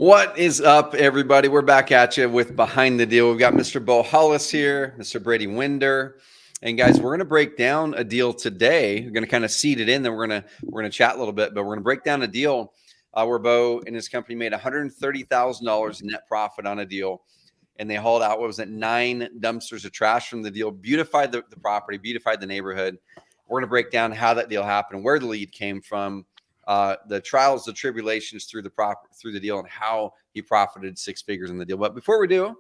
What is up, everybody? We're back at you with Behind the Deal. We've got Mr. Bo Hollis here, Mr. Brady Winder, and guys, we're going to break down a deal today. We're going to kind of seed it in, then we're going to chat a little bit, but we're going to break down a deal where Bo and his company made $130,000 net profit on a deal, and they hauled out 9 dumpsters of trash from the deal, beautified the property, beautified the neighborhood. We're going to break down how that deal happened, where the lead came from. The trials, the tribulations through the deal, and how he profited 6 figures in the deal. But before we do,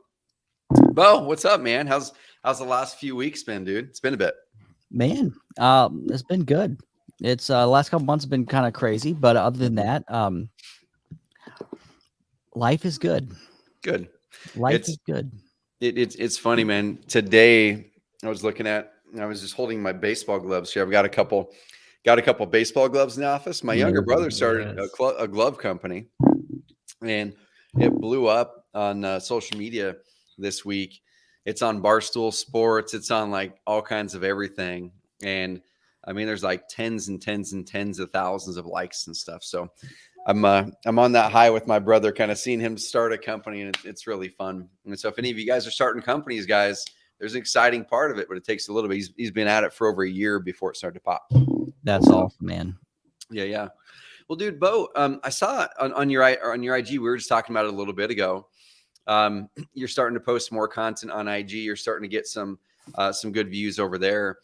Bo, what's up, man? How's the last few weeks been, dude? It's been a bit. Man, it's been good. It's last couple months have been kind of crazy, but other than that, life is good. Good. Life is good. It's funny, man. Today I was just holding my baseball gloves here. I've got a couple baseball gloves in the office. My younger brother started a glove company, and it blew up on social media this week. It's on Barstool Sports. It's on like all kinds of everything. And I mean, there's like tens and tens and tens of thousands of likes and stuff. So I'm on that high with my brother, kind of seeing him start a company, and it's really fun. And so if any of you guys are starting companies, guys, there's an exciting part of it, but it takes a little bit. He's been at it for over a year before it started to pop. That's awesome, man. Yeah. Well, dude, Bo, I saw on your IG, we were just talking about it a little bit ago. You're starting to post more content on IG. You're starting to get some good views over there.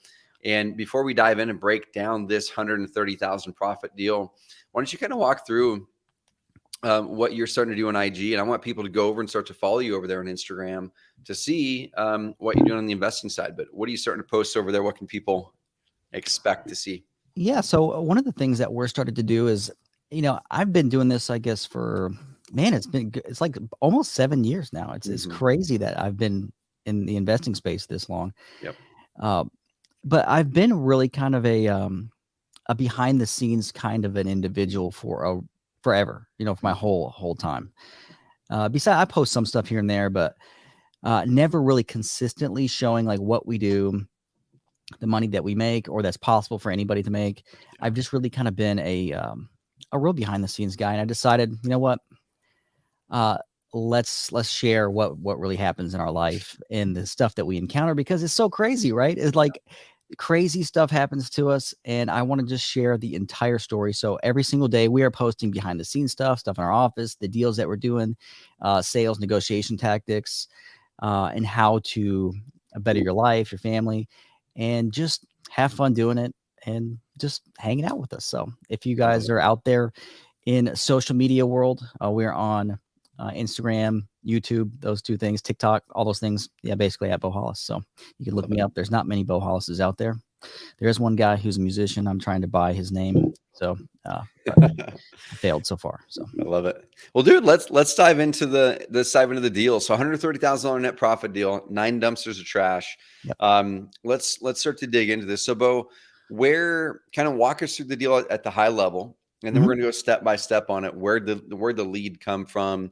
And before we dive in and break down this 130,000 profit deal, why don't you kind of walk through what you're starting to do on IG? And I want people to go over and start to follow you over there on Instagram to see what you're doing on the investing side. But what are you starting to post over there? What can people expect to see? Yeah. So one of the things that we're starting to do is, I've been doing this, I guess, for, man, it's like almost 7 years now. It's crazy that I've been in the investing space this long. Yep. But I've been really kind of a behind the scenes kind of an individual for forever, for my whole time. Besides, I post some stuff here and there, but never really consistently showing like what we do, the money that we make, or that's possible for anybody to make. I've just really kind of been a real behind the scenes guy, and I decided, you know what, let's share what really happens in our life and the stuff that we encounter, because it's so crazy, right? It's like crazy stuff happens to us, and I want to just share the entire story. So every single day we are posting behind the scenes stuff in our office, the deals that we're doing, sales, negotiation tactics, and how to better your life, your family, and just have fun doing it and just hanging out with us. So if you guys are out there in social media world, we're on Instagram, YouTube, those 2 things, TikTok, all those things. Yeah, basically at Bo Hollis. So you can look me up. There's not many Bo Hollises out there. There's one guy who's a musician. I'm trying to buy his name. So I failed so far. So I love it. Well, dude, let's dive into the deal. So $130,000 net profit deal, 9 dumpsters of trash. Yep. Let's start to dig into this. So Bo, kind of walk us through the deal at the high level, and then we're going to go step by step on it. Where the lead come from,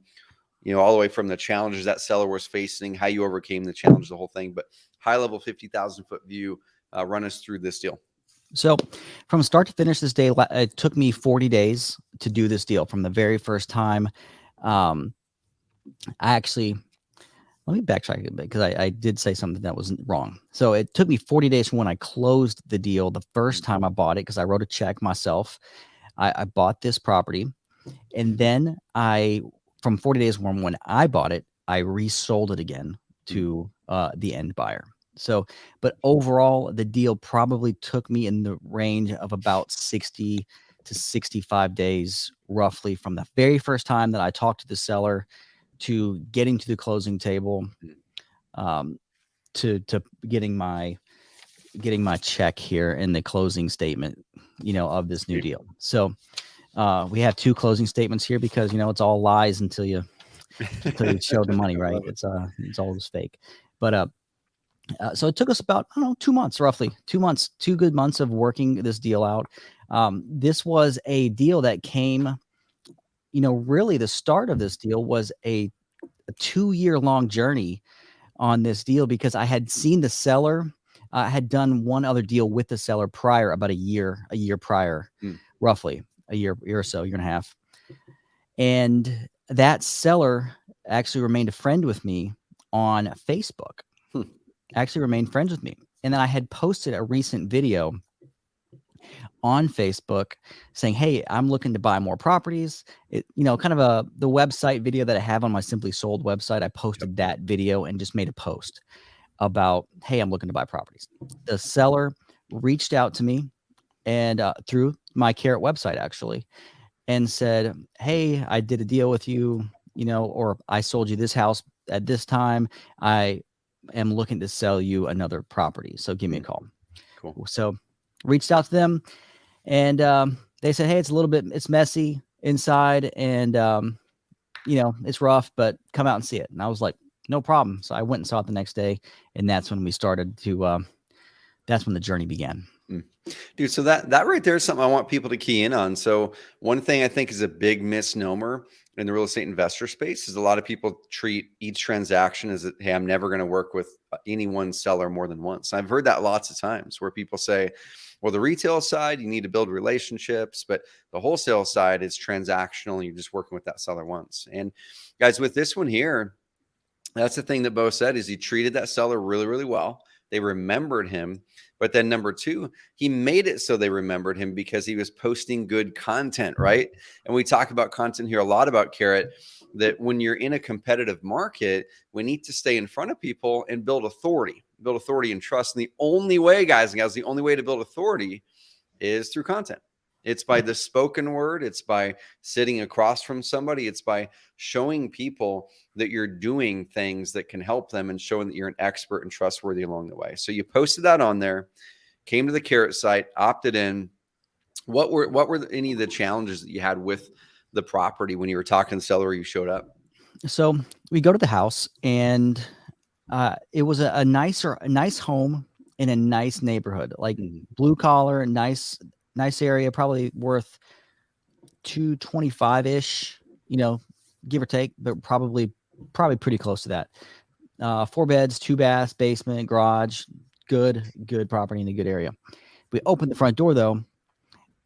all the way from the challenges that seller was facing, how you overcame the challenge, the whole thing. But high level, 50,000 foot view, run us through this deal. So from start to finish this day, it took me 40 days to do this deal from the very first time. Let me backtrack a bit, because I did say something that was wrong. So it took me 40 days from when I closed the deal the first time I bought it, because I wrote a check myself. I bought this property, and then from 40 days from when I bought it, I resold it again to the end buyer. So, but overall, the deal probably took me in the range of about 60 to 65 days, roughly, from the very first time that I talked to the seller to getting to the closing table, to getting my check here in the closing statement, of this new deal. So we have 2 closing statements here, because it's all lies until you show the money, right? It's all just fake. But so it took us about, 2 months, roughly 2 months, 2 good months of working this deal out. This was a deal that came, really the start of this deal was a 2-year-long journey on this deal, because I had seen the seller, had done one other deal with the seller prior, about a year prior, roughly a year or so, year and a half. And that seller actually remained a friend with me on Facebook. Hmm. Actually remained friends with me. And then I had posted a recent video on Facebook saying, "Hey, I'm looking to buy more properties." Kind of the website video that I have on my Simply Sold website. I posted that video and just made a post about, "Hey, I'm looking to buy properties." The seller reached out to me and through my Carrot website actually, and said, "Hey, I did a deal with you, or I sold you this house at this time. I am looking to sell you another property. So give me a call." Cool. So reached out to them, and they said, "Hey, it's messy inside, and it's rough, but come out and see it." And I was like, "No problem." So I went and saw it the next day, and that's when we started to. That's when the journey began. Dude, so that right there is something I want people to key in on. So one thing I think is a big misnomer in the real estate investor space is a lot of people treat each transaction as, hey, I'm never going to work with any one seller more than once. I've heard that lots of times where people say, well, the retail side, you need to build relationships, but the wholesale side is transactional and you're just working with that seller once. And guys, with this one here, that's the thing that Bo said is he treated that seller really, really well. They remembered him. But then number two, he made it so they remembered him because he was posting good content, right? And we talk about content here a lot about Carrot, that when you're in a competitive market, we need to stay in front of people and build authority and trust. And the only way, guys and gals, the only way to build authority is through content. It's by the spoken word. It's by sitting across from somebody. It's by showing people that you're doing things that can help them and showing that you're an expert and trustworthy along the way. So you posted that on there, came to the Carrot site, opted in. What were any of the challenges that you had with the property when you were talking to the seller or you showed up? So we go to the house, and it was a nice home in a nice neighborhood, like blue collar, nice area, probably worth 225-ish, give or take, but probably pretty close to that. 4 beds, 2 baths, basement, garage, good property in a good area. We opened the front door though,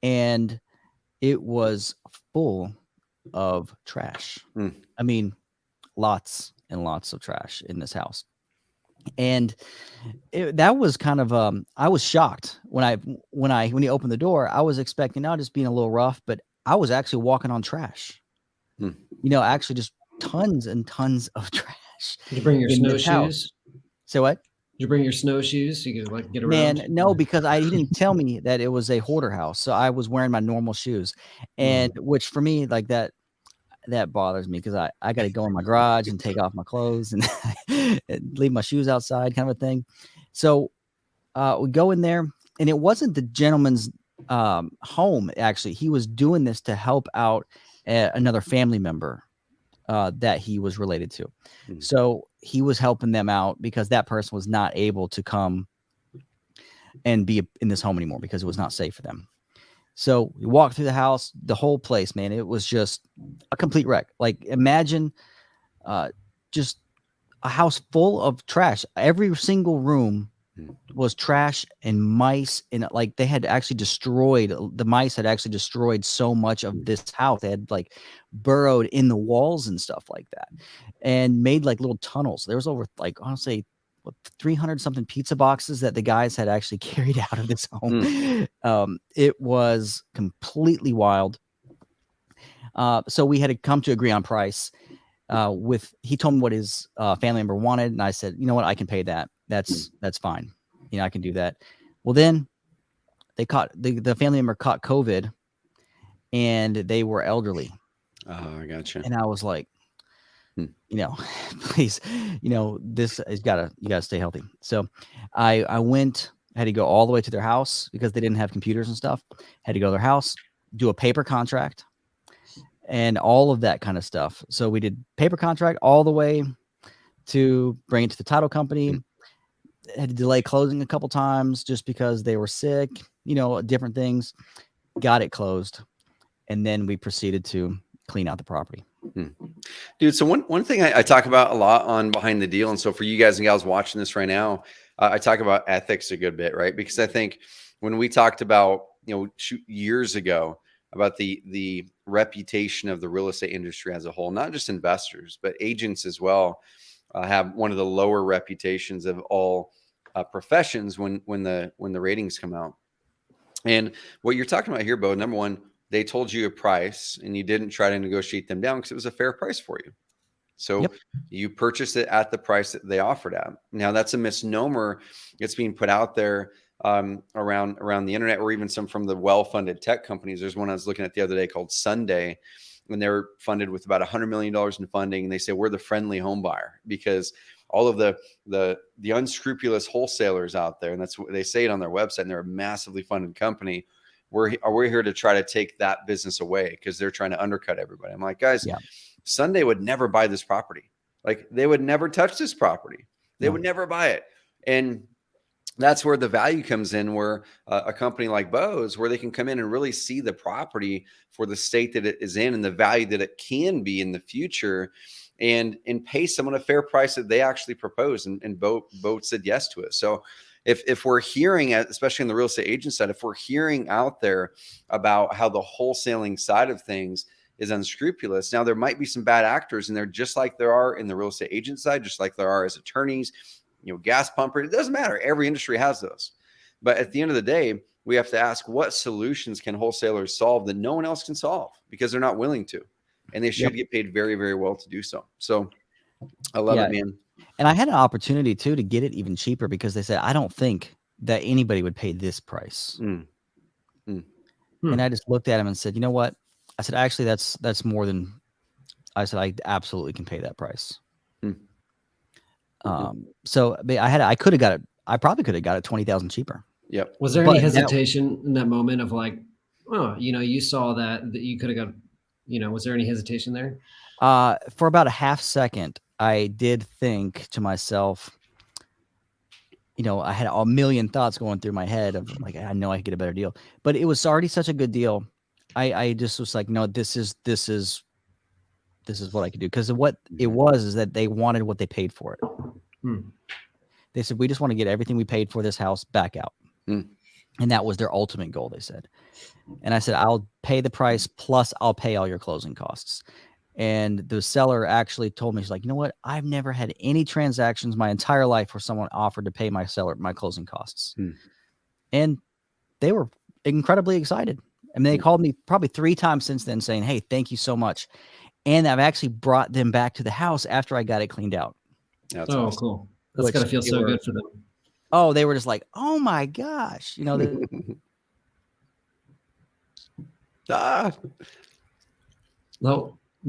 and it was full of trash. I mean, lots and lots of trash in this house. And that was kind of I was shocked when he opened the door. I was expecting just being a little rough, but I was actually walking on trash. Actually just tons and tons of trash. Did you bring your snowshoes? So what? Did you bring your snowshoes so you could get around? Man, no, because he didn't tell me that it was a hoarder house. So I was wearing my normal shoes, and which for me, like that bothers me because I got to go in my garage and take off my clothes and leave my shoes outside, kind of a thing. So we go in there, and it wasn't the gentleman's home. Actually, he was doing this to help out another family member that he was related to. So he was helping them out because that person was not able to come and be in this home anymore because it was not safe for them. So we walked through the house, the whole place, man, it was just a complete wreck. Like imagine just a house full of trash. Every single room was trash and mice, and like the mice had actually destroyed so much of this house. They had like burrowed in the walls and stuff like that, and made like little tunnels. There was over like, I want to say 300 something pizza boxes that the guys had actually carried out of this home. It was completely wild. So we had to come to agree on price. He told me what his family member wanted, and I said, you know what, I can pay that. That's fine. I can do that. Well, then they caught the family member caught COVID, and they were elderly. Oh, I gotcha. And I was like, please, this has you gotta stay healthy. So I had to go all the way to their house because they didn't have computers and stuff. Had to go to their house, do a paper contract, and all of that kind of stuff. So we did paper contract all the way to bring it to the title company. Had to delay closing a couple times just because they were sick, different things. Got it closed. And then we proceeded to clean out the property. Dude, so one thing I talk about a lot on Behind the Deal, and so for you guys and gals watching this right now, I talk about ethics a good bit, right? Because I think when we talked about, years ago, about the reputation of the real estate industry as a whole, not just investors, but agents as well, have one of the lower reputations of all professions when the ratings come out. And what you're talking about here, Bo, number one, they told you a price and you didn't try to negotiate them down because it was a fair price for you. So Yep. you purchased it at the price that they offered at. Now that's a misnomer. It's being put out there around the internet, or even some from the well-funded tech companies. There's one I was looking at the other day called Sunday, and they're funded with about $100 million in funding. And they say we're the friendly home buyer because all of the unscrupulous wholesalers out there, and that's what they say it on their website, and they're a massively funded company. We're here to try to take that business away because they're trying to undercut everybody. I'm like, guys, Yeah. Sunday would never buy this property. Like they would never touch this property. They would never buy it. And that's where the value comes in, where a company like Bose, where they can come in and really see the property for the state that it is in and the value that it can be in the future, and pay someone a fair price that they actually proposed. And Bo said yes to it. So if we're hearing, especially on the real estate agent side, if we're hearing out there about how the wholesaling side of things is unscrupulous, now there might be some bad actors in there, just like there are in the real estate agent side, just like there are as attorneys, gas pumpers. It doesn't matter. Every industry has those. But at the end of the day, we have to ask, what solutions can wholesalers solve that no one else can solve, because they're not willing to, and they should get paid very, very well to do so. So I love it, man. And I had an opportunity too to get it even cheaper, because they said, I don't think that anybody would pay this price. And I just looked at him and said, you know what? I said, actually, that's more than, I said, I absolutely can pay that price. So I could have got it. I probably could have got it 20,000 cheaper. Yep. Was there any hesitation in that moment of like, oh, you saw that you could have got, was there any hesitation there? For about a half second, I did think to myself, I had a million thoughts going through my head of like, I know I could get a better deal, but it was already such a good deal. I just was like, no, this is what I could do. Because what it was is that they wanted what they paid for it. They said, we just want to get everything we paid for this house back out. And that was their ultimate goal, they said. And I said, I'll pay the price, plus I'll pay all your closing costs. And the seller actually told me, she's like, you know what? I've never had any transactions my entire life where someone offered to pay my closing costs. And they were incredibly excited. I mean, they called me probably 3 times since then saying, hey, thank you so much. And I've actually brought them back to the house after I got it cleaned out. That's awesome. Cool. That's got to feel so good for them. Oh, they were just like, oh my gosh. No, we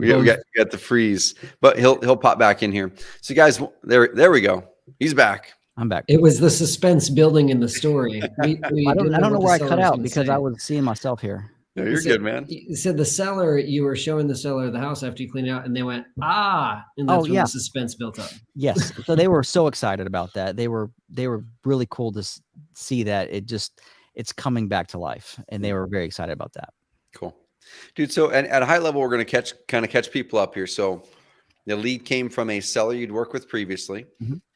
got the freeze, but he'll pop back in here. So guys, there we go. He's back. I'm back. It was the suspense building in the story. I don't know where I cut out because I was seeing myself here. No, you're good, man. You said the seller, you were showing the seller the house after you cleaned it out, and they went, and that's when the suspense built up. Yes. So they were so excited about that. They were really cool to see that it's coming back to life, and they were very excited about that. Cool. Dude, so at a high level, we're going to catch people up here. So the lead came from a seller you'd worked with previously.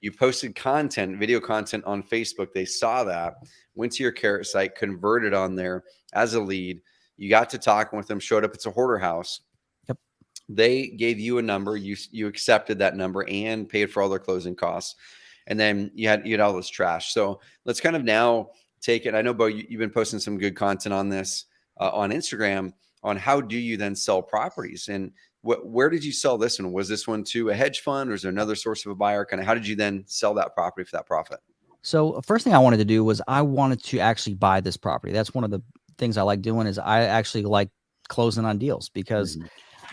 You posted video content on Facebook. They saw that, went to your Carrot site, converted on there as a lead. You got to talking with them, showed up. It's a hoarder house. Yep. They gave you a number. You accepted that number and paid for all their closing costs. And then you had all this trash. So let's kind of now take it. I know, Bo, you've been posting some good content on this on Instagram on how do you then sell properties, and where did you sell this one? Was this one to a hedge fund, or is there another source of a buyer? Kind of how did you then sell that property for that profit? So first thing I wanted to do was I wanted to actually buy this property. That's one of the things I like doing, is I actually like closing on deals, because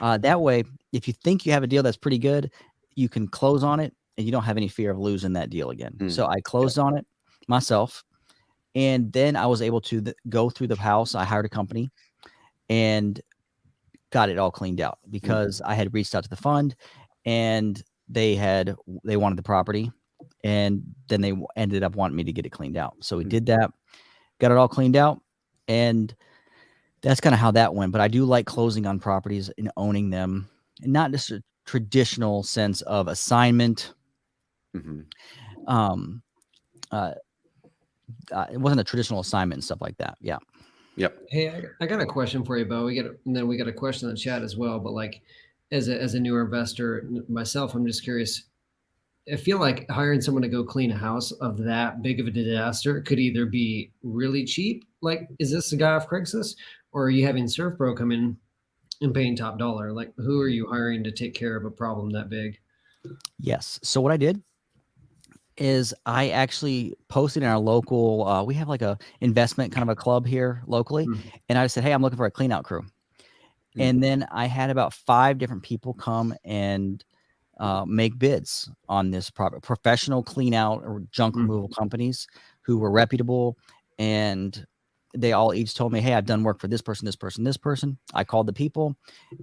that way, if you think you have a deal that's pretty good, you can close on it and you don't have any fear of losing that deal again. So I closed on it myself, and then I was able to go through the house. I hired a company and got it all cleaned out, because I had reached out to the fund and they wanted the property, and then they ended up wanting me to get it cleaned out. So we did that, got it all cleaned out, and that's kind of how that went. But I do like closing on properties and owning them, and not just a traditional sense of assignment. It wasn't a traditional assignment and stuff like that. Yeah. Yep. Hey, I got a question for you, Bo. And then we got a question in the chat as well. But like, as a newer investor myself, I'm just curious. I feel like hiring someone to go clean a house of that big of a disaster could either be really cheap, like is this a guy off Craigslist, or are you having Surf Pro come in and paying top dollar? Like, who are you hiring to take care of a problem that big? Yes. So what I did is I actually posted in our local, we have like a investment kind of a club here locally. And I said, hey, I'm looking for a clean out crew. And then I had about 5 different people come and make bids on this property, professional clean out or junk removal companies who were reputable. And they all each told me, hey, I've done work for this person, this person, this person. I called the people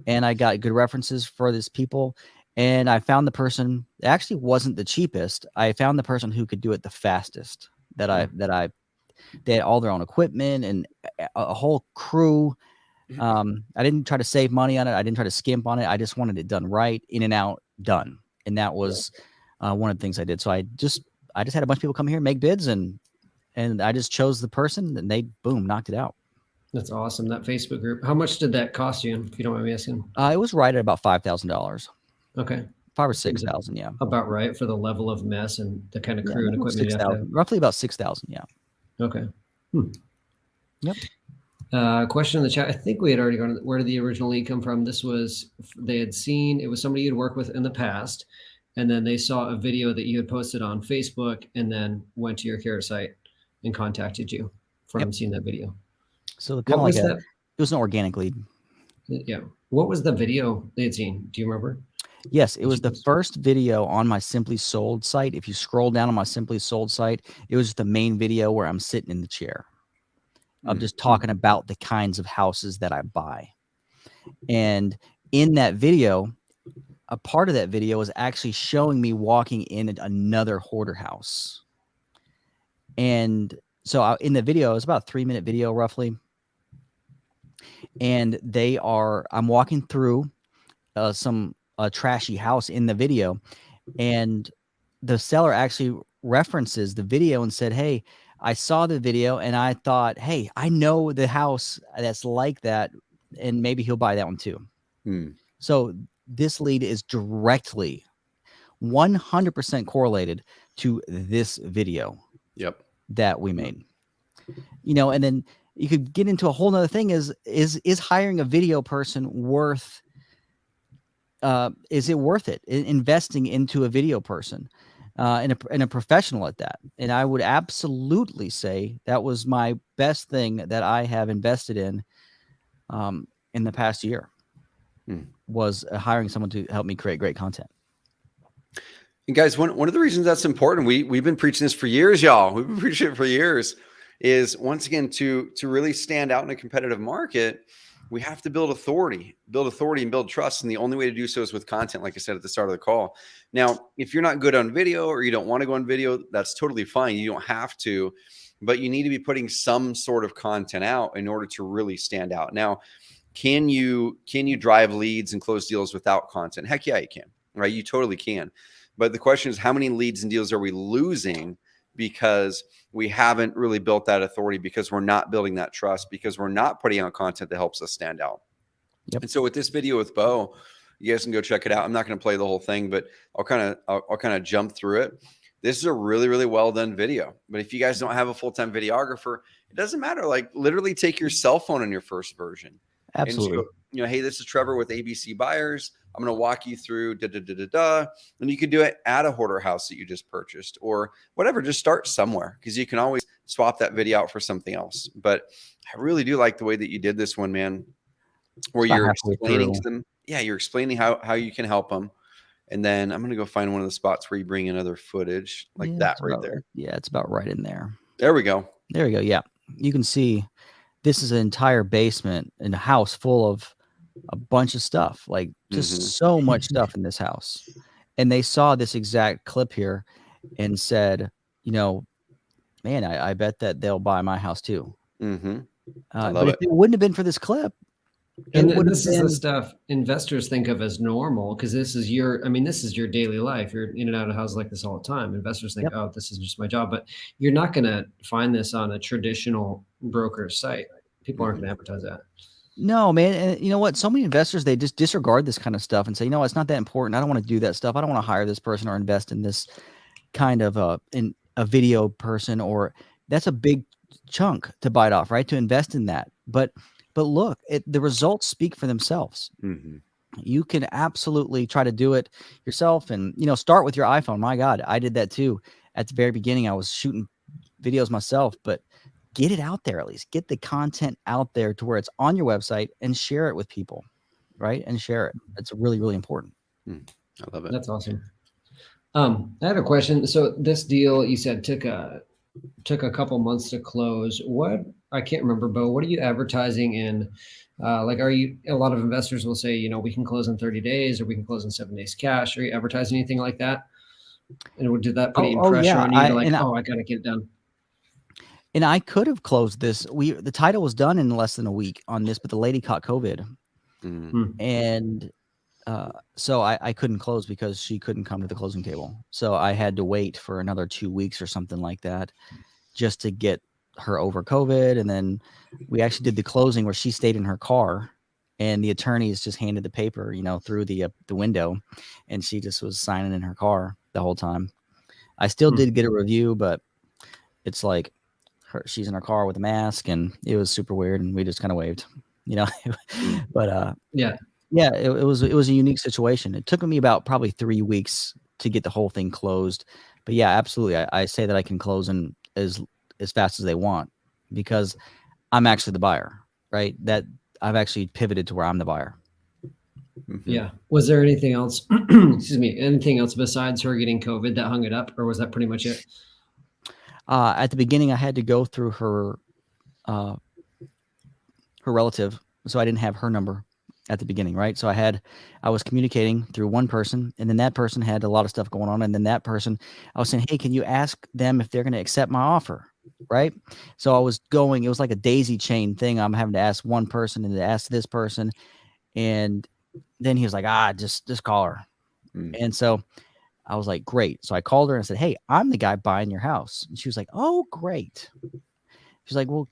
and I got good references for this people. And I found the person, it actually wasn't the cheapest. I found the person who could do it the fastest they had all their own equipment and a whole crew. I didn't try to save money on it. I didn't try to skimp on it. I just wanted it done right, in and out, done. And that was one of the things I did. So I just had a bunch of people come here and make bids, and I just chose the person, and they boom knocked it out. That's awesome. That Facebook group. How much did that cost you, if you don't mind me asking? It was right at about $5,000. Okay. 5 or 6,000, yeah. About right for the level of mess and the kind of crew and equipment you have to have. Roughly about 6,000, yeah. Okay. Yep. Question in the chat. I think we had already gone. Where did the original lead come from? They had seen, it was somebody you'd worked with in the past, and then they saw a video that you had posted on Facebook, and then went to your care site and contacted you from seeing that video. So kind of like it was an organic lead. Yeah. What was the video they had seen? Do you remember? Yes, it was the first video on my Simply Sold site. If you scroll down on my Simply Sold site, it was the main video where I'm sitting in the chair. of just talking about the kinds of houses that I buy. And in that video, a part of that video was actually showing me walking in another hoarder house. And so in the video, it's about a 3-minute video roughly. And I'm walking through some trashy house in the video. And the seller actually references the video and said, hey, I saw the video and I thought, hey, I know the house that's like that, and maybe he'll buy that one too. So this lead is directly 100% correlated to this video that we made. You know, and then you could get into a whole nother thing is hiring a video person worth, is it worth it? Investing into a video person and a professional at that. And I would absolutely say that was my best thing that I have invested in the past year, was hiring someone to help me create great content. And guys, one of the reasons that's important, we've been preaching this for years, y'all. We've been preaching it for years, is once again, to really stand out in a competitive market, we have to build authority and build trust. And the only way to do so is with content, like I said at the start of the call. Now, if you're not good on video or you don't want to go on video, that's totally fine. You don't have to, but you need to be putting some sort of content out in order to really stand out. Now, can you drive leads and close deals without content? Heck yeah, you can, right? You totally can. But the question is, how many leads and deals are we losing because we haven't really built that authority, because we're not building that trust, because we're not putting out content that helps us stand out? And so with this video with Bo, you guys can go check it out. I'm not going to play the whole thing, but I'll kind of jump through it. This is a really, really well done video. But if you guys don't have a full-time videographer, it doesn't matter. Like, literally take your cell phone in your first version. Absolutely. And so, hey, this is Trevor with ABC Buyers. I'm going to walk you through and you could do it at a hoarder house that you just purchased or whatever. Just start somewhere, because you can always swap that video out for something else. But I really do like the way that you did this one, man, where you're explaining to them. Yeah, you're explaining how you can help them. And then I'm going to go find one of the spots where you bring in other footage like that right there. Yeah, it's about right in there. There we go. There we go. Yeah. You can see this is an entire basement and a house full of a bunch of stuff, like just so much stuff in this house. And they saw this exact clip here and said, you know, man, I bet that they'll buy my house too. But if it wouldn't have been for this clip, and this is the stuff investors think of as normal, because this is your daily life. You're in and out of houses like this all the time. Investors think, oh, this is just my job. But you're not going to find this on a traditional broker site. People aren't going to advertise that. No, man. And you know what? So many investors, they just disregard this kind of stuff and say, you know, it's not that important. I don't want to do that stuff. I don't want to hire this person or invest in this kind of in a video person, or that's a big chunk to bite off, right? To invest in that. But look, the results speak for themselves. Mm-hmm. You can absolutely try to do it yourself, and start with your iPhone. My God, I did that too. At the very beginning, I was shooting videos myself, but get it out there. At least get the content out there to where it's on your website, and share it with people, right? And share it. It's really, really important. I love it. That's awesome. I have a question. So this deal you said took a couple months to close. What, I can't remember, Bo, what are you advertising in? Like, a lot of investors will say, we can close in 30 days or we can close in 7 days cash. Are you advertising anything like that? And did that put any pressure yeah. on you? I got to get it done. And I could have closed this. The title was done in less than a week on this, but the lady caught COVID. And so I couldn't close because she couldn't come to the closing table. So I had to wait for another 2 weeks or something like that just to get her over COVID. And then we actually did the closing where she stayed in her car, and the attorneys just handed the paper, through the window, and she just was signing in her car the whole time. I still did get a review, but it's like she's in her car with a mask, and it was super weird, and we just kind of waved, but yeah, it was a unique situation. It took me about probably 3 weeks to get the whole thing closed. But yeah, absolutely. I say that I can close in as fast as they want because I'm actually the buyer, right? That I've actually pivoted to where I'm the buyer. Yeah. Was there anything else, excuse me, anything else besides her getting COVID that hung it up, or was that pretty much it? At the beginning, I had to go through her relative, so I didn't have her number at the beginning, right? So I was communicating through one person, and then that person had a lot of stuff going on, and then that person, I was saying, hey, can you ask them if they're going to accept my offer, right? So I was going, it was like a daisy chain thing. I'm having to ask one person and to ask this person, and then he was like, just call her. And so I was like, great. So I called her and I said, hey, I'm the guy buying your house. And she was like, oh, great. She's like, well,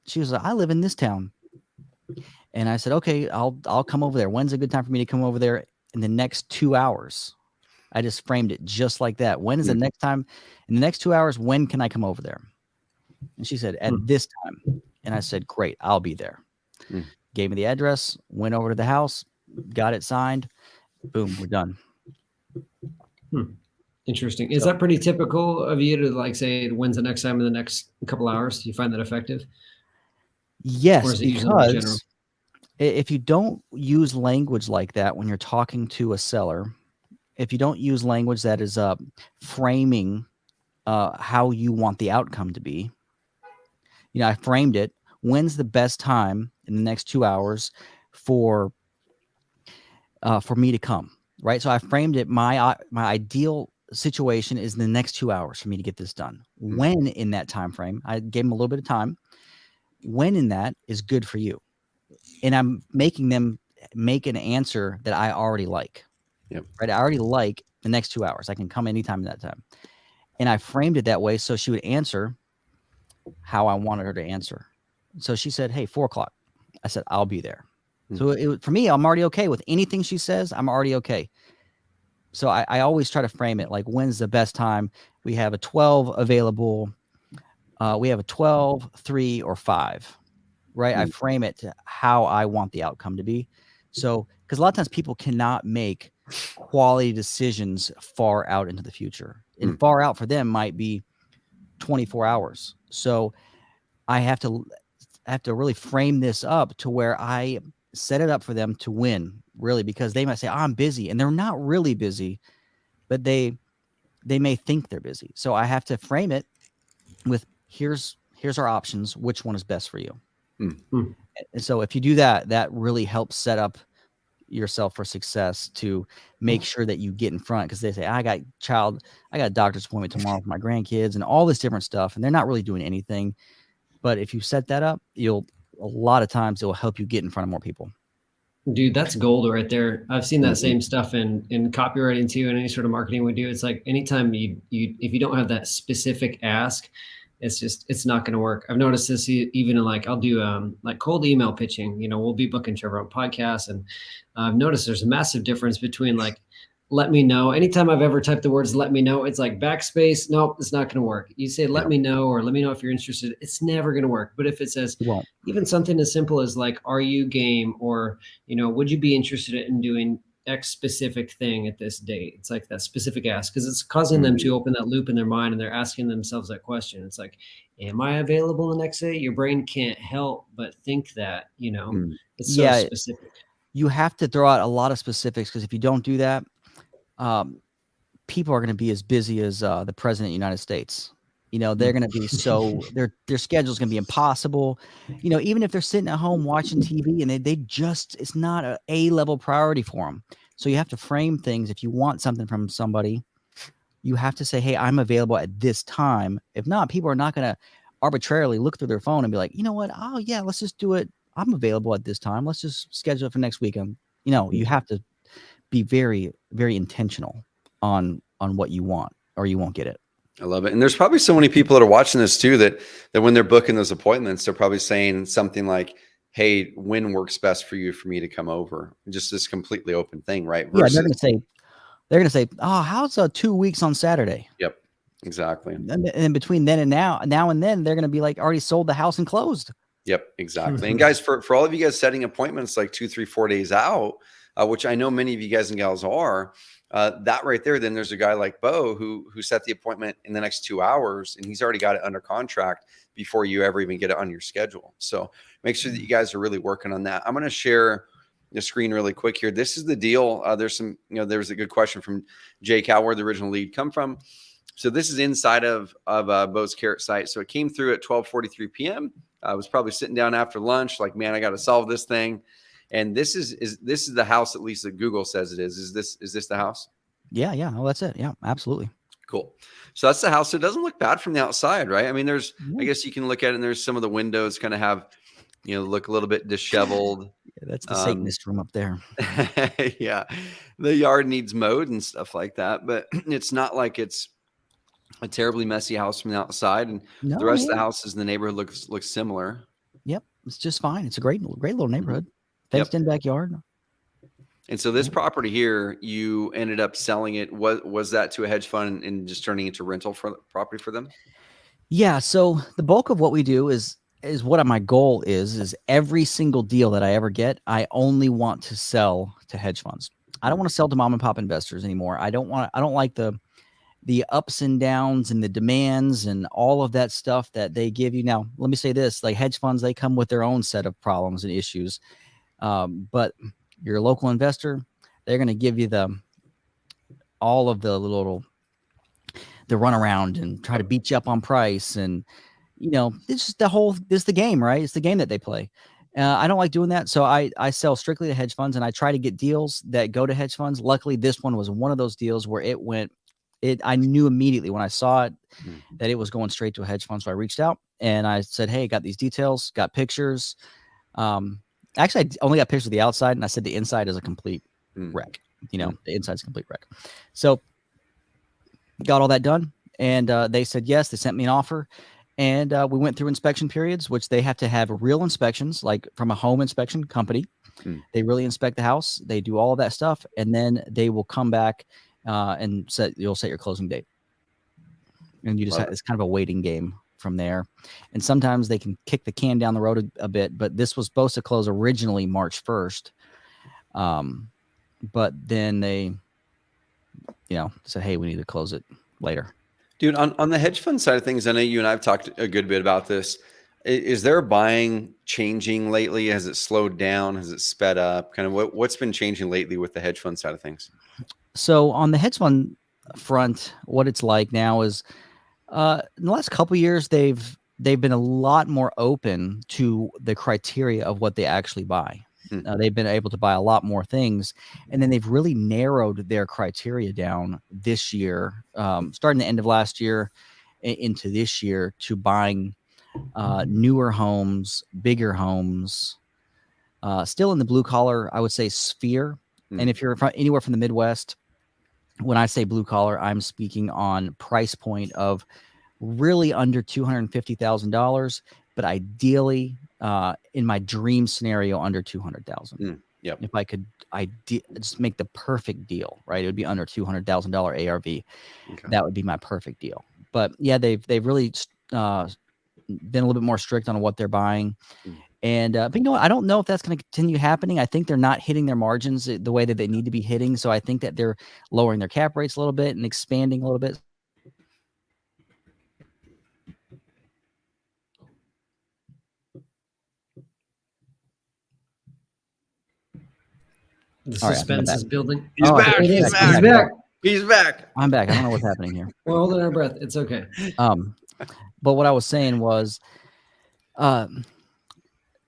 she was like, I live in this town. And I said, okay, I'll come over there. When's a good time for me to come over there? In the next 2 hours. I just framed it just like that. When is the next time? In the next 2 hours, when can I come over there? And she said, at this time. And I said, great, I'll be there. Gave me the address, went over to the house, got it signed. Boom, we're done. Interesting. Is that pretty typical of you to say, when's the next time in the next couple hours? Do you find that effective? Yes, because if you don't use language like that when you're talking to a seller, if you don't use language that is framing how you want the outcome to be, I framed it. When's the best time in the next 2 hours for me to come? Right. So I framed it. My ideal situation is the next 2 hours for me to get this done. When in that time frame, I gave them a little bit of time. When in that is good for you. And I'm making them make an answer that I already like. Yep. Right. I already like the next 2 hours. I can come anytime in that time. And I framed it that way so she would answer how I wanted her to answer. So she said, hey, 4:00. I said, I'll be there. So for me, I'm already okay with anything she says. I'm already okay. So I always try to frame it like, when's the best time? We have a 12 available. We have a 12, 3, or 5, right? I frame it to how I want the outcome to be. So, because a lot of times people cannot make quality decisions far out into the future. And far out for them might be 24 hours. So I have to really frame this up to where I set it up for them to win, really, because they might say, I'm busy, and they're not really busy, but they may think they're busy. So I have to frame it with, here's our options. Which one is best for you? And so if you do that, that really helps set up yourself for success to make sure that you get in front, because they say, I got a doctor's appointment tomorrow with my grandkids and all this different stuff, and they're not really doing anything. But if you set that up, a lot of times it will help you get in front of more people. Dude, that's gold right there. I've seen that same stuff in copywriting too, and any sort of marketing we do. It's like anytime if you don't have that specific ask, it's not going to work. I've noticed this even in like, I'll do like cold email pitching, we'll be booking Trevor on podcasts. And I've noticed there's a massive difference between like, let me know. Anytime I've ever typed the words, let me know, it's like backspace. Nope, it's not going to work. You say, let me know, or let me know if you're interested. It's never going to work. But if it says, It won't. even something as simple as like, are you game? Or, would you be interested in doing X specific thing at this date? It's like that specific ask, because it's causing them to open that loop in their mind, and they're asking themselves that question. It's like, am I available the next day? Your brain can't help but think that, it's so specific. You have to throw out a lot of specifics, because if you don't do that, people are going to be as busy as the president of the United States. They're going to be their schedule is going to be impossible. Even if they're sitting at home watching TV and it's not a level priority for them. So you have to frame things. If you want something from somebody, you have to say, hey, I'm available at this time. If not, people are not going to arbitrarily look through their phone and be like, you know what? Oh yeah, let's just do it. I'm available at this time. Let's just schedule it for next weekend. You have to be very, very intentional on what you want, or you won't get it. I love it. And there's probably so many people that are watching this too, that when they're booking those appointments, they're probably saying something like, hey, when works best for me to come over? Just this completely open thing, right? Versus, yeah, they're going to say, oh, how's 2 weeks on Saturday? Yep, exactly. And between then and now and then, they're going to be like already sold the house and closed. Yep, exactly. And guys, for all of you guys setting appointments like 2, 3, 4 days out, which I know many of you guys and gals are, that right there, then there's a guy like Bo who set the appointment in the next 2 hours, and he's already got it under contract before you ever even get it on your schedule. So make sure that you guys are really working on that. I'm going to share the screen really quick here. This is the deal. There's some, there was a good question from Jake, how where the original lead come from. So this is inside of Bo's Carrot site. So it came through at 12:43 p.m. I was probably sitting down after lunch, like, man, I got to solve this thing. And this is the house, at least that Google says it is. Is this the house? Yeah. Oh, that's it. Yeah, absolutely. Cool. So that's the house. So it doesn't look bad from the outside, right? I mean, I guess you can look at it and there's some of the windows kind of have, look a little bit disheveled. Yeah, that's the Satanist room up there. Yeah. The yard needs mowed and stuff like that, but it's not like it's a terribly messy house from the outside. And the rest of the houses in the neighborhood looks similar. Yep. It's just fine. It's a great little neighborhood. Fenced in backyard. And so this property here, you ended up selling it. Was that to a hedge fund and just turning into rental for property for them? Yeah. So the bulk of what we do is what my goal is every single deal that I ever get, I only want to sell to hedge funds. I don't want to sell to mom and pop investors anymore. I don't like the ups and downs and the demands and all of that stuff that they give you. Now, let me say this, like hedge funds, they come with their own set of problems and issues. But your local investor, they're going to give you all of the runaround and try to beat you up on price. And, it's just this is the game, right? It's the game that they play. I don't like doing that. So I sell strictly to hedge funds, and I try to get deals that go to hedge funds. Luckily, this one was one of those deals where I knew immediately when I saw it that it was going straight to a hedge fund. So I reached out and I said, hey, got these details, got pictures. Actually, I only got pictures of the outside, and I said the inside is a complete wreck. The inside's a complete wreck. So got all that done, and they said yes. They sent me an offer, and we went through inspection periods, which they have to have real inspections, like from a home inspection company. They really inspect the house. They do all of that stuff, and then they will come back and you'll set your closing date. And you just it's kind of a waiting game from there. And sometimes they can kick the can down the road a bit, but this was supposed to close originally March 1st. But then they, said, hey, we need to close it later. Dude, on the hedge fund side of things, I know you and I've talked a good bit about this. Is their buying changing lately? Has it slowed down? Has it sped up? Kind of what's been changing lately with the hedge fund side of things? So on the hedge fund front, what it's like now is in the last couple of years, they've been a lot more open to the criteria of what they actually buy. They've been able to buy a lot more things, and then they've really narrowed their criteria down this year, starting the end of last year into this year, to buying newer homes, bigger homes, still in the blue collar, I would say, sphere. And if you're anywhere from the Midwest, when I say blue collar, I'm speaking on price point of really under $250,000, but ideally, in my dream scenario, under 200,000. Yep. If I could just make the perfect deal, right? It would be under $200,000 ARV. Okay. That would be my perfect deal. But yeah, they've really been a little bit more strict on what they're buying. And but you know what? I don't know if that's going to continue happening. I think they're not hitting their margins the way that they need to be hitting. So I think that they're lowering their cap rates a little bit and expanding a little bit. The All right, suspense is building. He's Oh, back. It He's is. back. He's back. He's back. I'm back. I don't know what's happening here. We're holding our breath. It's okay. But what I was saying was,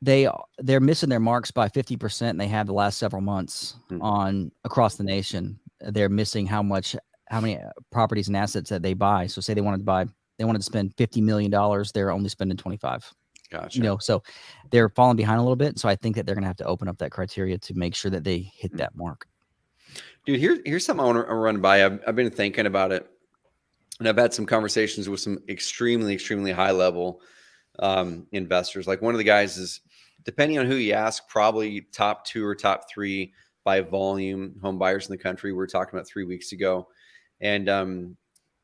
they're missing their marks by 50%, and they have the last several months on across the nation. They're missing how many properties and assets that they buy. So say they wanted to spend $50 million, they're only spending 25. Gotcha. You know, so they're falling behind a little bit. So I think that they're going to have to open up that criteria to make sure that they hit that mark. Dude, here's something I want to run by. I've been thinking about it, and I've had some conversations with some extremely, extremely high level investors. Like one of the guys is, depending on who you ask, probably top 2 or top 3 by volume home buyers in the country. We were talking about 3 weeks ago, and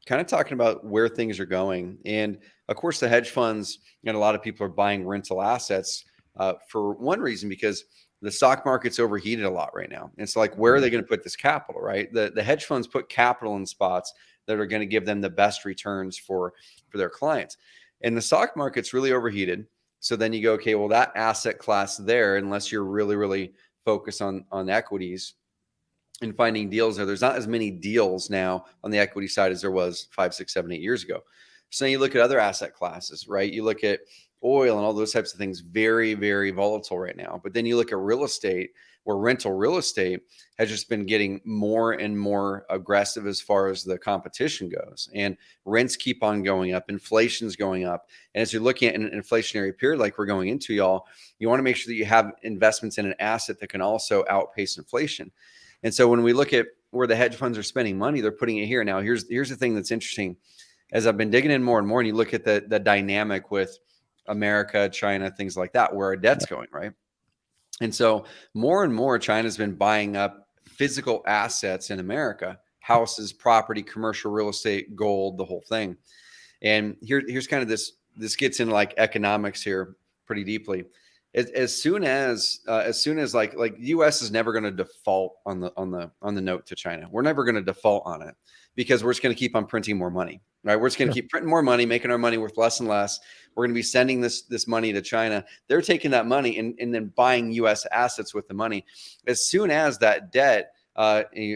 kind of talking about where things are going. And of course, the hedge funds and a lot of people are buying rental assets for one reason, because the stock market's overheated a lot right now. And so like, where are they going to put this capital, right? The hedge funds put capital in spots that are going to give them the best returns for their clients. And the stock market's really overheated. So then you go, okay, well, that asset class there, unless you're really, really focused on equities and finding deals there's not as many deals now on the equity side as there was 5, 6, 7, 8 years ago. So you look at other asset classes, right? You look at oil and all those types of things, very, very volatile right now. But then you look at real estate, where rental real estate has just been getting more and more aggressive as far as the competition goes. And rents keep on going up, inflation's going up. And as you're looking at an inflationary period like we're going into, y'all, you want to make sure that you have investments in an asset that can also outpace inflation. And so when we look at where the hedge funds are spending money, they're putting it here. Now, here's the thing that's interesting. As I've been digging in more and more, and you look at the dynamic with America, China, things like that, where our debt's going, right? And so more and more, China's been buying up physical assets in America, houses, property, commercial real estate, gold, the whole thing. And here's kind of this gets into like economics here pretty deeply. As soon as like U.S. is never going to default on the note to China. We're never going to default on it, because we're just going to keep on printing more money, right? We're just going to keep printing more money, making our money worth less and less. We're going to be sending this money to China. They're taking that money and then buying U.S. assets with the money. As soon as that debt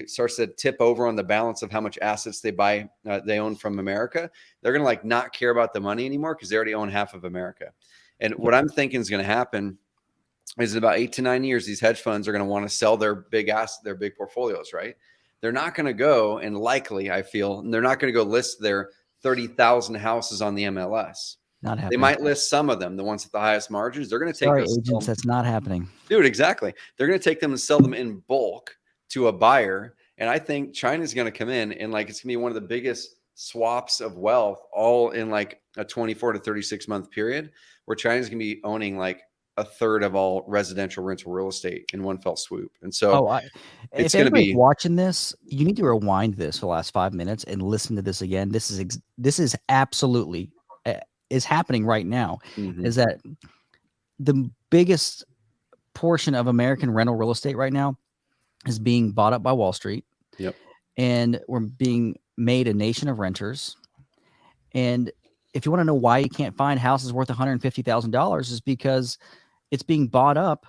starts to tip over on the balance of how much assets they own from America, they're going to like not care about the money anymore, because they already own half of America. And what I'm thinking is going to happen is in about 8 to 9 years, these hedge funds are going to want to sell their big portfolios, right? They're not going to go, and likely, I feel, they're not going to go list their 30,000 houses on the MLS. Not happening. They might list some of them, the ones with the highest margins. They're going to take those agents. That's not happening, dude. Exactly. They're going to take them and sell them in bulk to a buyer. And I think China's going to come in and like it's going to be one of the biggest swaps of wealth, all in like a 24 to 36 month period, where China's going to be owning like a third of all residential rental real estate in one fell swoop. And so it's going to be watching this. You need to rewind this for the last 5 minutes and listen to this again. This is absolutely is happening right now. Is that the biggest portion of American rental real estate right now is being bought up by Wall Street. Yep. And we're being made a nation of renters. And if you want to know why you can't find houses worth $150,000, is because it's being bought up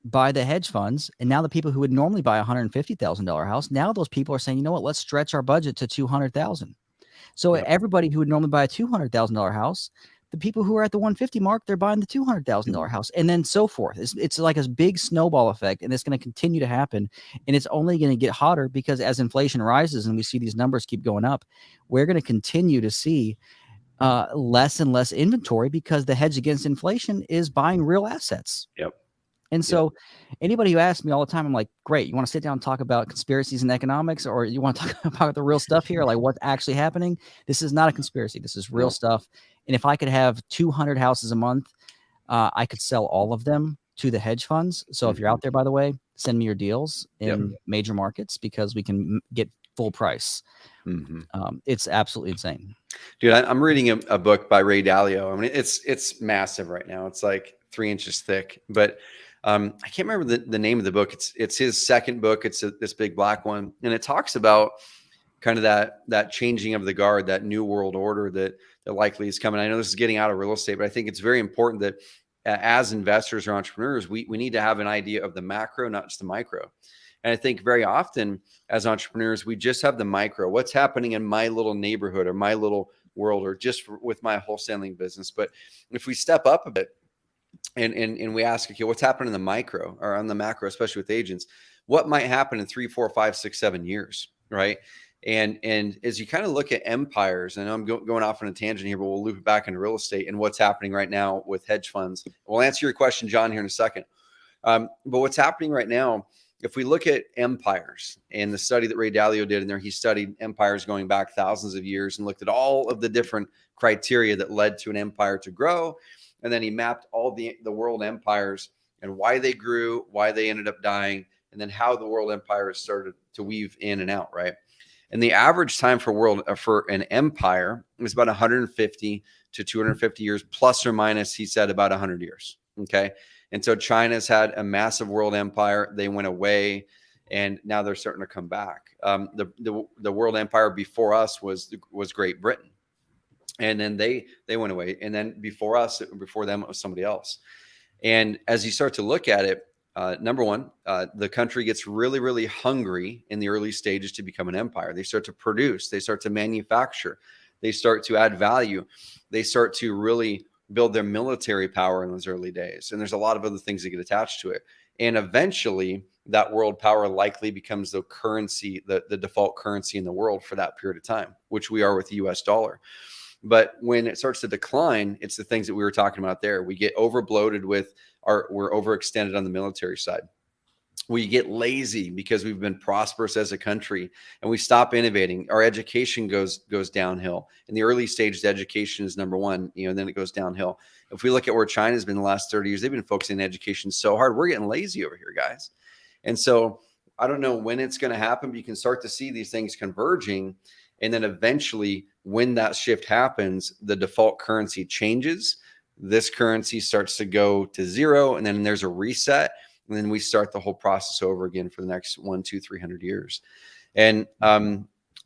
by the hedge funds. And now the people who would normally buy a $150,000 house, now those people are saying, you know what, let's stretch our budget to $200,000. So everybody who would normally buy a $200,000 house, the people who are at the 150 mark, they're buying the $200,000 house, and then so forth. It's like a big snowball effect, and it's going to continue to happen. And it's only going to get hotter, because as inflation rises and we see these numbers keep going up, we're going to continue to see less and less inventory, because the hedge against inflation is buying real assets. Yep. And so anybody who asks me all the time, I'm like, great, you want to sit down and talk about conspiracies and economics, or you want to talk about the real stuff here, like what's actually happening? This is not a conspiracy. This is real stuff. And if I could have 200 houses a month, I could sell all of them to the hedge funds. So if you're out there, by the way, send me your deals in major markets because we can get full price. It's absolutely insane. Dude, I'm reading a book by Ray Dalio. I mean, it's massive right now. It's like 3 inches thick, but I can't remember the name of the book. It's his second book. It's this big black one, and it talks about kind of that changing of the guard, that new world order that likely is coming. I know this is getting out of real estate, but I think it's very important that as investors or entrepreneurs, we need to have an idea of the macro, not just the micro. And I think very often as entrepreneurs, we just have the micro, what's happening in my little neighborhood or my little world, or just with my wholesaling business. But if we step up a bit and we ask, okay, what's happening in the micro or on the macro, especially with agents, what might happen in 3, 4, 5, 6, 7 years, right? And as you kind of look at empires, and I'm going off on a tangent here, but we'll loop it back into real estate and what's happening right now with hedge funds. We'll answer your question, John, here in a second. But what's happening right now, if we look at empires and the study that Ray Dalio did in there, he studied empires going back thousands of years and looked at all of the different criteria that led to an empire to grow. And then he mapped all the world empires and why they grew, why they ended up dying, and then how the world empires started to weave in and out, right? And the average time for an empire was about 150 to 250 years, plus or minus, he said, about 100 years. Okay. And so China's had a massive world empire. They went away, and now they're starting to come back. The world empire before us was Great Britain, and then they went away. And then before them, it was somebody else. And as you start to look at it, number one, the country gets really, really hungry in the early stages to become an empire. They start to produce, they start to manufacture, they start to add value, they start to really build their military power in those early days. And there's a lot of other things that get attached to it. And eventually that world power likely becomes the currency, the default currency in the world for that period of time, which we are with the US dollar. But when it starts to decline, it's the things that we were talking about there. We get over bloated we're overextended on the military side. We get lazy because we've been prosperous as a country, and we stop innovating. Our education goes downhill. In the early stages, education is number one, and then it goes downhill. If we look at where China's been the last 30 years, they've been focusing on education so hard. We're getting lazy over here, guys. And so I don't know when it's going to happen, but you can start to see these things converging. And then eventually when that shift happens, the default currency changes. This currency starts to go to zero, and then there's a reset. And then we start the whole process over again for the next 100, 200, 300 years. And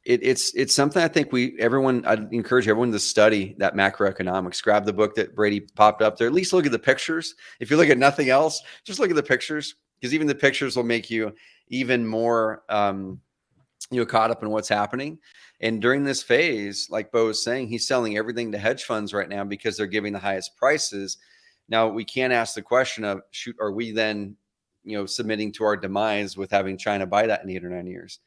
it's something I think I'd encourage everyone to study that macroeconomics. Grab the book that Brady popped up there. At least look at the pictures. If you look at nothing else, just look at the pictures, because even the pictures will make you even more caught up in what's happening. And during this phase, like Bo was saying, he's selling everything to hedge funds right now because they're giving the highest prices. Now we can't ask the question of, shoot, are we then submitting to our demise with having China buy that in 8 or 9 years?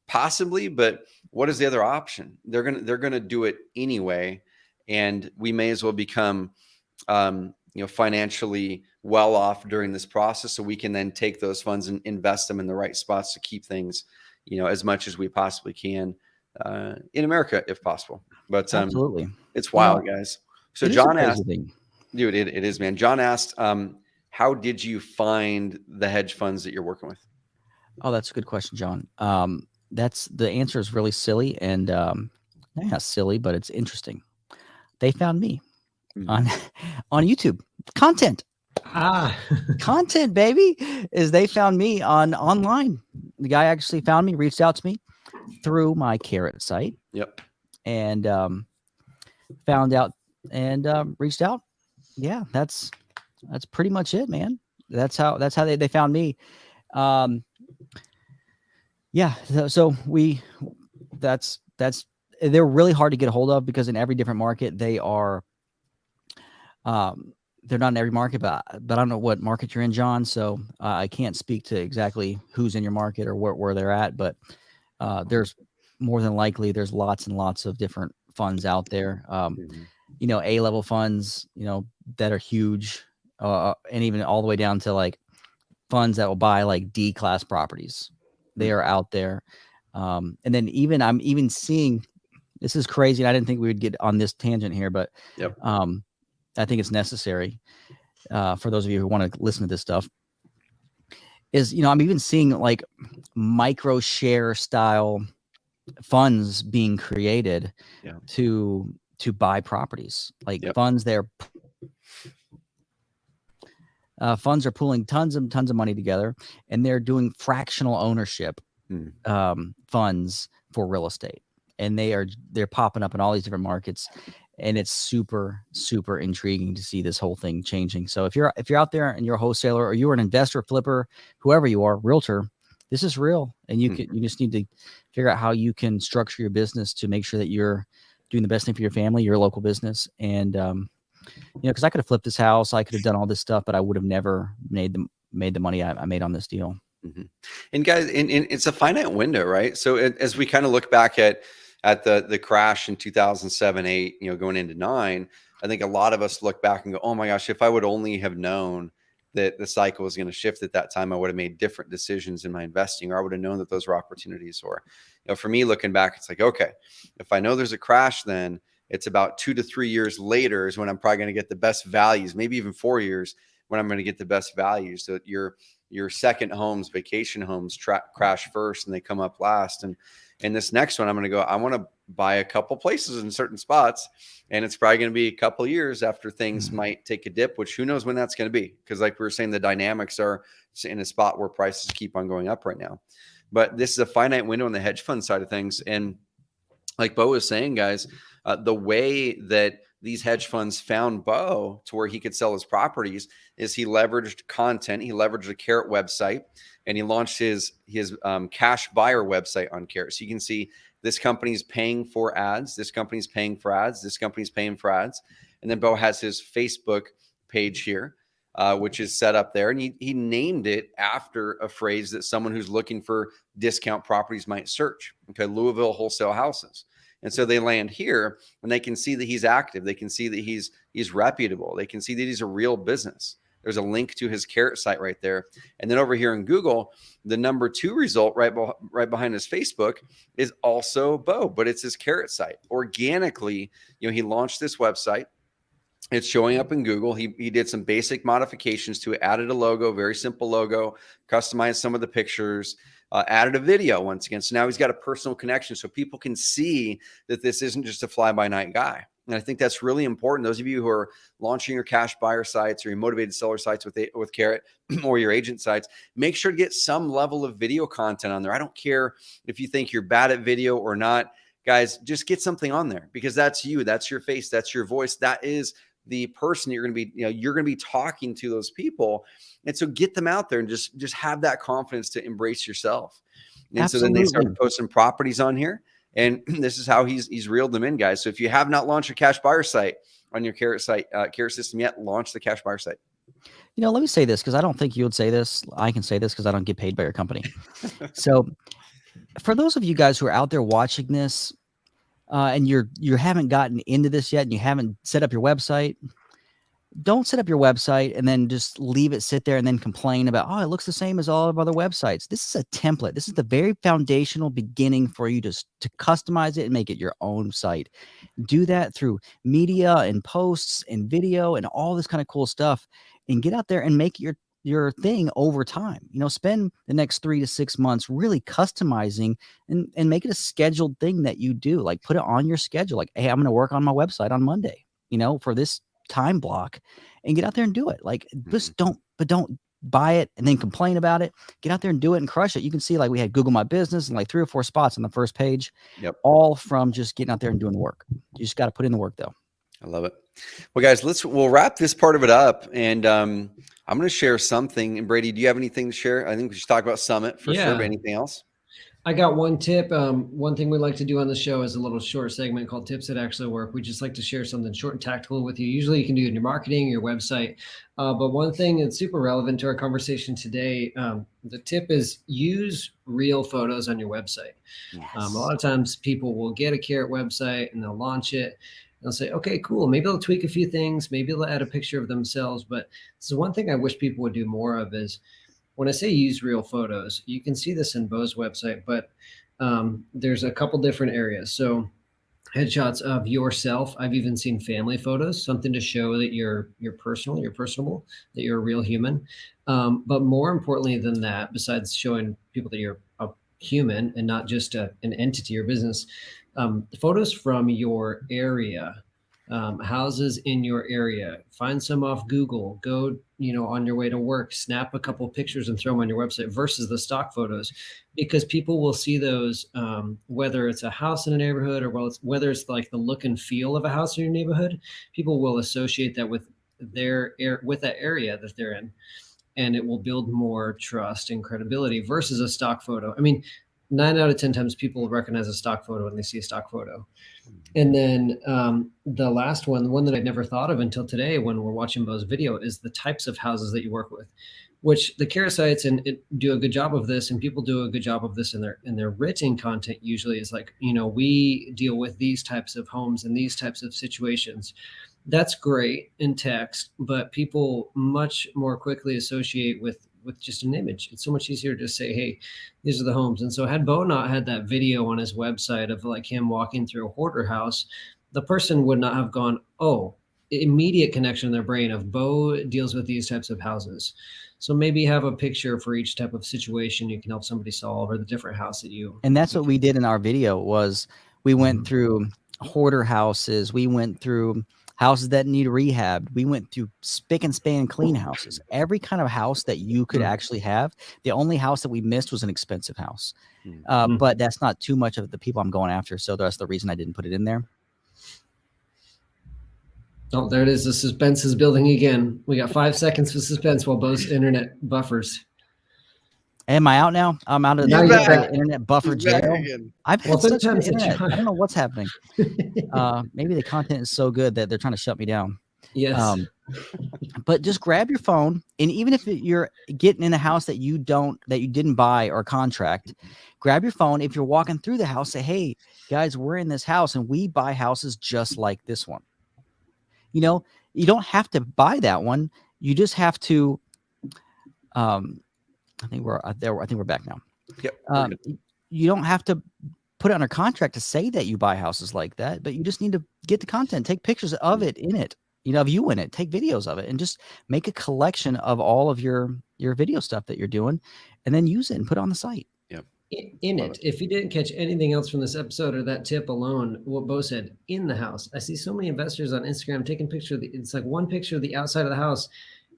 Possibly, but what is the other option? They're gonna do it anyway, and we may as well become financially well off during this process, so we can then take those funds and invest them in the right spots to keep things as much as we possibly can in America, if possible. But absolutely, it's wild, guys. So John asked, dude, it is, man. John asked, how did you find the hedge funds that you're working with? Oh, that's a good question, John. The answer is really silly, and not silly, but it's interesting. They found me on YouTube. Content, content, baby. They found me online. The guy actually found me, reached out to me through my Carrot site. Yep. And found out and reached out. Yeah, that's pretty much it, man. That's how they found me. Yeah. So they're really hard to get a hold of, because in every different market they are. They're not in every market, but I don't know what market you're in, John. So I can't speak to exactly who's in your market or where they're at, but there's more than likely there's lots and lots of different funds out there. A-level funds, that are huge, and even all the way down to like funds that will buy like D class properties. They are out there. And then I'm even seeing, this is crazy. And I didn't think we would get on this tangent here, but Yep. I think it's necessary for those of you who want to listen to this stuff. Is, I'm even seeing like micro share style funds being created to buy properties, like funds funds are pulling tons of money together, and they're doing fractional ownership funds for real estate, and they're popping up in all these different markets, and it's super intriguing to see this whole thing changing. So if you're out there and you're a wholesaler, or you're an investor, flipper, whoever you are, realtor, this is real, and you just need to figure out how you can structure your business to make sure that you're doing the best thing for your family, your local business. And because I could have flipped this house, I could have done all this stuff, but I would have never made the money I made on this deal. And guys, it's a finite window, right? So as we kind of look back at the crash in 2007, 8, going into 9, I think a lot of us look back and go, oh my gosh, if I would only have known that the cycle was going to shift at that time, I would have made different decisions in my investing, or I would have known that those were opportunities. Or, for me, looking back, it's like, okay, if I know there's a crash, then it's about 2 to 3 years later is when I'm probably going to get the best values, maybe even 4 years when I'm going to get the best values. So your second homes, vacation homes crash first and they come up last. And this next one, I'm going to go, I want to buy a couple places in certain spots. And it's probably going to be a couple of years after things might take a dip, which who knows when that's going to be. Because like we were saying, the dynamics are in a spot where prices keep on going up right now. But this is a finite window on the hedge fund side of things. And like Bo was saying, guys, the way that these hedge funds found Bo to where he could sell his properties is he leveraged content. He leveraged a Carrot website, and he launched his cash buyer website on Carrot. So you can see this company's paying for ads. This company's paying for ads. This company's paying for ads. And then Bo has his Facebook page here, which is set up there. And he named it after a phrase that someone who's looking for discount properties might search. Okay, Louisville wholesale houses. And so they land here and they can see that he's active. They can see that he's reputable. They can see that he's a real business. There's a link to his Carrot site right there. And then over here in Google, the number 2 result right behind his Facebook is also Bo, but it's his Carrot site. Organically, he launched this website. It's showing up in Google. He did some basic modifications to it, added a logo, very simple logo, customized some of the pictures, added a video once again. So now he's got a personal connection so people can see that this isn't just a fly-by-night guy. And I think that's really important. Those of you who are launching your cash buyer sites or your motivated seller sites with Carrot or your agent sites, make sure to get some level of video content on there. I don't care if you think you're bad at video or not. Guys, just get something on there because that's you. That's your face. That's your voice. That is the person you're going to be, you're going to be talking to those people. And so get them out there and just have that confidence to embrace yourself. And Absolutely. So then they start posting properties on here. And this is how he's reeled them in, guys. So if you have not launched a cash buyer site on your Carrot site, Carrot system yet, launch the cash buyer site. Let me say this because I don't think you would say this. I can say this because I don't get paid by your company. So for those of you guys who are out there watching this, and you haven't gotten into this yet and you haven't set up your website, don't set up your website and then just leave it sit there and then complain about, oh, it looks the same as all of other websites. This is a template. This is the very foundational beginning for you to customize it and make it your own site. Do that through media and posts and video and all this kind of cool stuff, and get out there and make your thing over time. Spend the next 3 to 6 months really customizing and make it a scheduled thing that you do. Like put it on your schedule. Like, hey, I'm going to work on my website on Monday, for this time block, and get out there and do it. Like just don't buy it and then complain about it. Get out there and do it and crush it. You can see like we had Google My Business and like 3 or 4 spots on the first page. Yep. All from just getting out there and doing the work. You just got to put in the work though. I love it. Well, guys, we'll wrap this part of it up, and I'm going to share something. And Brady, do you have anything to share? I think we should talk about Summit for sure. But anything else? I got one tip. One thing we like to do on the show is a little short segment called Tips That Actually Work. We just like to share something short and tactical with you. Usually you can do it in your marketing, your website. But one thing that's super relevant to our conversation today, the tip is use real photos on your website. Yes. A lot of times people will get a Carrot website and they'll launch it. They'll say, okay, cool. Maybe they'll tweak a few things. Maybe they'll add a picture of themselves. But this is one thing I wish people would do more of is when I say use real photos, you can see this in Bo's website, but there's a couple different areas. So headshots of yourself. I've even seen family photos, something to show that you're personal, you're personable, that you're a real human. But more importantly than that, besides showing people that you're a human and not just an entity or business, photos from your area, houses in your area. Find some off Google. Go, on your way to work, snap a couple pictures and throw them on your website versus the stock photos, because people will see those, whether it's a house in a neighborhood or whether it's like the look and feel of a house in your neighborhood. People will associate that with with that area that they're in, and it will build more trust and credibility versus a stock photo. I mean, 9 out of 10 times people recognize a stock photo when they see a stock photo. And then the last one, the one that I'd never thought of until today when we're watching Bo's video, is the types of houses that you work with, which the Carrot sites do a good job of this, and people do a good job of this in their written content. Usually is like, we deal with these types of homes and these types of situations. That's great in text, but people much more quickly associate with just an image. It's so much easier to say, hey, these are the homes. And so had Bo not had that video on his website of like him walking through a hoarder house, the person would not have gone, oh, immediate connection in their brain of Bo deals with these types of houses. So maybe have a picture for each type of situation you can help somebody solve, or the different house that you. And that's what we did in our video. Was we went through hoarder houses. We went through houses that need rehab. We went through spick and span clean houses. Every kind of house that you could actually have. The only house that we missed was an expensive house. But that's not too much of the people I'm going after. So that's the reason I didn't put it in there. Oh, there it is. The suspense is building again. We got 5 seconds of suspense while Bo's internet buffers. Am I out now? I'm out of the internet buffer jail. I've had such good internet. I don't know what's happening. Maybe the content is so good that they're trying to shut me down. Yes. But just grab your phone, and even if you're getting in a house that you didn't buy or contract, grab your phone. If you're walking through the house, say, "Hey guys, we're in this house, and we buy houses just like this one." You don't have to buy that one. You just have to. I think we're there. I think we're back now. Yep. You don't have to put it under contract to say that you buy houses like that, but you just need to get the content, take pictures of it in it, of you in it, take videos of it, and just make a collection of all of your video stuff that you're doing, and then use it and put it on the site. Yep. In it. If you didn't catch anything else from this episode or that tip alone, what Bo said, in the house. I see so many investors on Instagram taking pictures. It's like one picture of the outside of the house.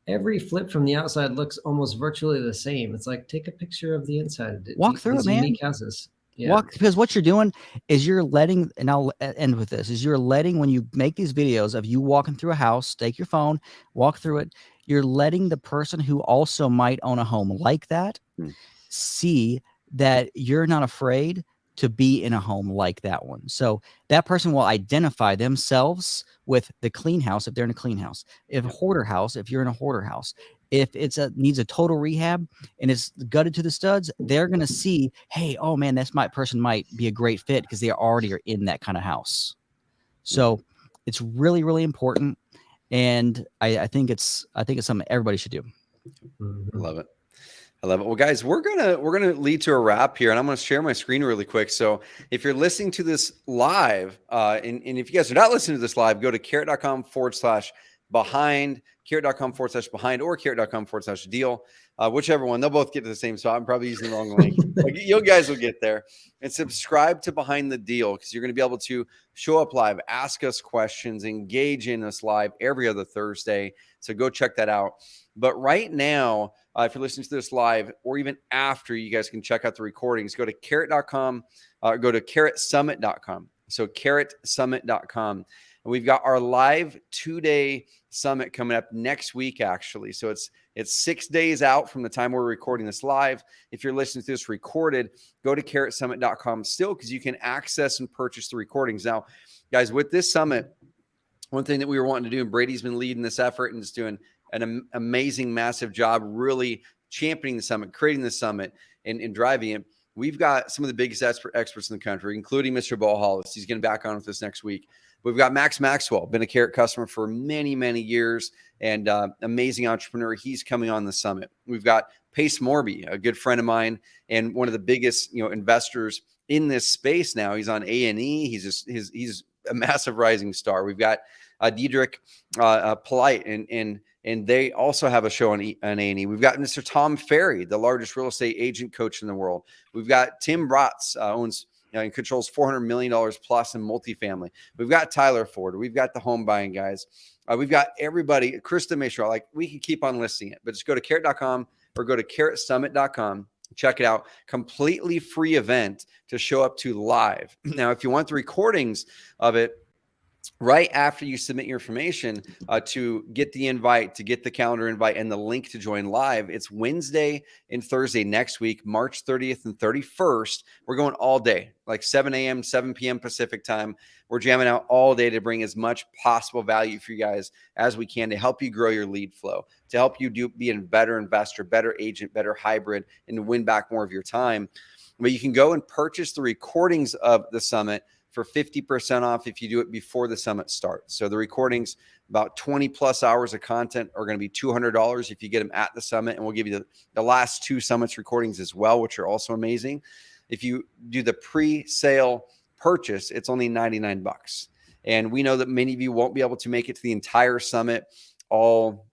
Every flip from the outside looks almost virtually the same. It's like, take a picture of the inside. Walk through it, man. Unique houses. Yeah. Because what you're doing is you're letting, and I'll end with this, is you're letting, when you make these videos of you walking through a house, take your phone, walk through it, you're letting the person who also might own a home like that see that you're not afraid to be in a home like that one. So that person will identify themselves with the clean house if they're in a clean house, if a hoarder house, if you're in a hoarder house, if needs a total rehab and it's gutted to the studs, they're going to see, hey, oh man, person might be a great fit because they already are in that kind of house. So it's really, really important. And I think it's something everybody should do. I love it. Well, guys, we're gonna lead to a wrap here, and I'm gonna share my screen really quick. So if you're listening to this live, and if you guys are not listening to this live, go to carrot.com/behind, carrot.com/behind, or carrot.com/deal, whichever one. They'll both get to the same spot. I'm probably using the wrong link. You guys will get there, and subscribe to Behind the Deal, because you're gonna be able to show up live, ask us questions, engage in us live every other Thursday. So go check that out. But right now, if you're listening to this live, or even after, you guys can check out the recordings. Go to carrot.com, go to carrotsummit.com. So carrotsummit.com. And we've got our live 2-day summit coming up next week, actually. So it's 6 days out from the time we're recording this live. If you're listening to this recorded, go to carrotsummit.com still, because you can access and purchase the recordings. Now, guys, with this summit, one thing that we were wanting to do, and Brady's been leading this effort and just doing an amazing, massive job really championing the summit, creating the summit, and driving it. We've got some of the biggest experts in the country, including Mr. Bo Hollis. He's going to be back on with us next week. We've got Max Maxwell, been a Carrot customer for many, many years, and amazing entrepreneur. He's coming on the summit. We've got Pace Morby, a good friend of mine and one of the biggest, investors in this space now. He's on A&E. He's a massive rising star. We've got Diedrich Polite, and they also have a show on A&E. We've got Mr. Tom Ferry, the largest real estate agent coach in the world. We've got Tim Bratz, owns and controls $400 million plus in multifamily. We've got Tyler Ford. We've got the home buying guys. We've got everybody. Krista Mishra. Like, we can keep on listing it, but just go to carrot.com or go to carrotsummit.com. Check it out. Completely free event to show up to live. Now, if you want the recordings of it, right after you submit your information to get the invite, to get the calendar invite and the link to join live, it's Wednesday and Thursday next week, March 30th and 31st. We're going all day, like 7 a.m., 7 p.m. Pacific time. We're jamming out all day to bring as much possible value for you guys as we can to help you grow your lead flow, to help you be a better investor, better agent, better hybrid, and to win back more of your time. But you can go and purchase the recordings of the summit for 50% off if you do it before the summit starts. So the recordings, about 20 plus hours of content, are going to be $200 if you get them at the summit. And we'll give you the last 2 summits recordings as well, which are also amazing. If you do the pre-sale purchase, it's only $99. And we know that many of you won't be able to make it to the entire summit, all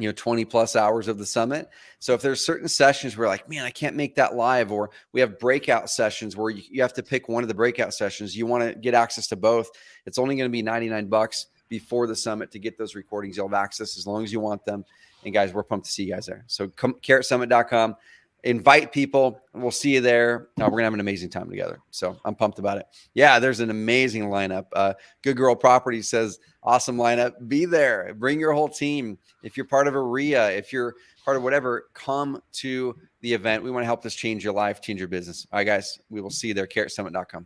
20 plus hours of the summit. So if there's certain sessions where like, man, I can't make that live, or we have breakout sessions where you have to pick one of the breakout sessions, you want to get access to both, it's only going to be $99 before the summit to get those recordings. You'll have access as long as you want them. And guys, we're pumped to see you guys there. So come carrotsummit.com, invite people, and we'll see you there. We're going to have an amazing time together. So I'm pumped about it. Yeah, there's an amazing lineup. Good Girl Property says, awesome lineup. Be there. Bring your whole team. If you're part of a RIA, if you're part of whatever, come to the event. We want to help this change your life, change your business. All right, guys, we will see you there, carrotsummit.com.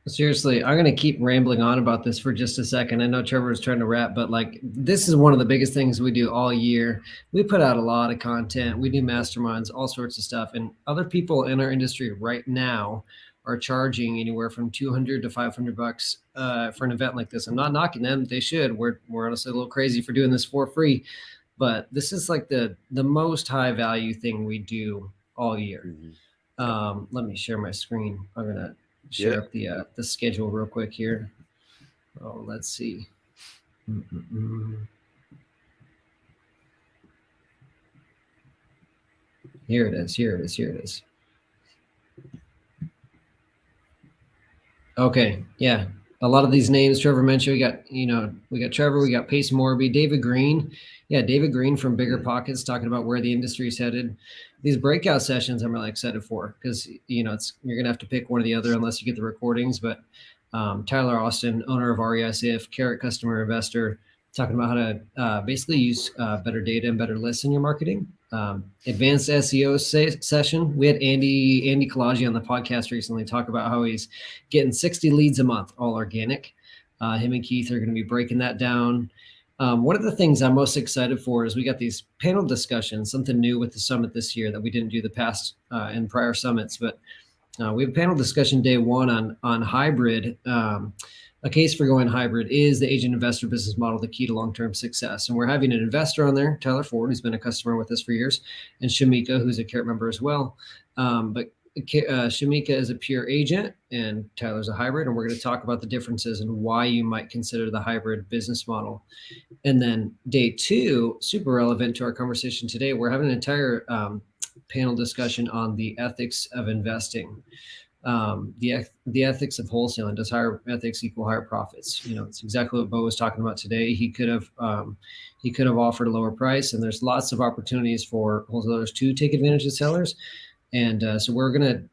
Seriously, I'm going to keep rambling on about this for just a second. I know Trevor is trying to wrap, but like, this is one of the biggest things we do all year. We put out a lot of content. We do masterminds, all sorts of stuff. And other people in our industry right now are charging anywhere from $200 to $500 for an event like this. I'm not knocking them. They should. We're honestly a little crazy for doing this for free. But this is like the most high value thing we do all year. Mm-hmm. Let me share my screen. I'm going to share up the schedule real quick here. Oh, let's see. Here it is. Okay, yeah. A lot of these names Trevor mentioned, we got Trevor, we got Pace Morby, David Green. Yeah, David Green from Bigger Pockets, talking about where the industry is headed. These breakout sessions I'm really excited for, because you're gonna have to pick one or the other unless you get the recordings. But Tyler Austin, owner of REICF, Carrot customer investor, talking about how to basically use better data and better lists in your marketing. Advanced SEO session. We had Andy Kalaji on the podcast recently talk about how he's getting 60 leads a month, all organic. Him and Keith are going to be breaking that down. One of the things I'm most excited for is we got these panel discussions, something new with the summit this year that we didn't do the past in prior summits. But we have a panel discussion day one on hybrid. A case for going hybrid is the agent investor business model, the key to long-term success. And we're having an investor on there, Tyler Ford, who's been a customer with us for years, and Shamika, who's a Carrot member as well. But Shamika is a pure agent and Tyler's a hybrid. And we're going to talk about the differences and why you might consider the hybrid business model. And then day two, super relevant to our conversation today, we're having an entire panel discussion on the ethics of investing. The ethics of wholesaling. Does higher ethics equal higher profits? It's exactly what Bo was talking about today. He could have offered a lower price, and there's lots of opportunities for wholesalers to take advantage of sellers. And so we're gonna,